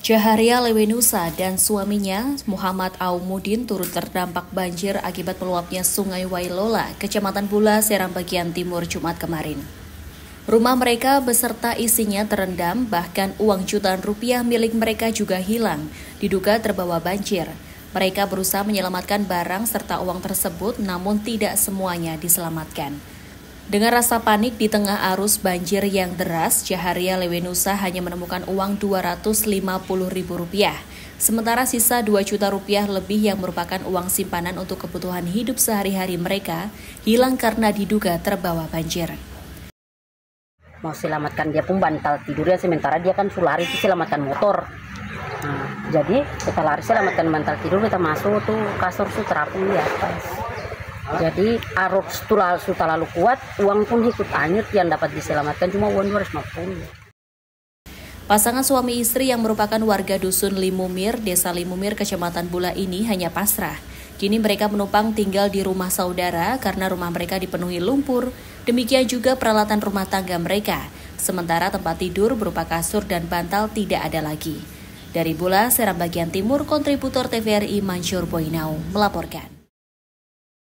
Jaharia Lewenusa dan suaminya Muhammad Aumudin turut terdampak banjir akibat meluapnya Sungai Wailola, Kecamatan Bula, Serang bagian timur Jumat kemarin. Rumah mereka beserta isinya terendam, bahkan uang jutaan rupiah milik mereka juga hilang, diduga terbawa banjir. Mereka berusaha menyelamatkan barang serta uang tersebut, namun tidak semuanya diselamatkan. Dengan rasa panik di tengah arus banjir yang deras, Jaharia Lewenusa hanya menemukan uang Rp250.000. Sementara sisa Rp2 juta lebih yang merupakan uang simpanan untuk kebutuhan hidup sehari-hari mereka hilang karena diduga terbawa banjir. Mau selamatkan dia pun bantal tidurnya, sementara dia kan lari selamatkan motor. Jadi kita lari selamatkan bantal tidur, kita masuk tuh kasur tuh terapung di atas. Jadi arus sudah lalu kuat, uang pun ikut hanyut, yang dapat diselamatkan cuma uang 250. Pasangan suami istri yang merupakan warga dusun Limumir, Desa Limumir, Kecamatan Bula ini hanya pasrah. Kini mereka menumpang tinggal di rumah saudara karena rumah mereka dipenuhi lumpur, demikian juga peralatan rumah tangga mereka. Sementara tempat tidur berupa kasur dan bantal tidak ada lagi. Dari Bula, Serang bagian timur, kontributor TVRI Mansyur Boinau melaporkan.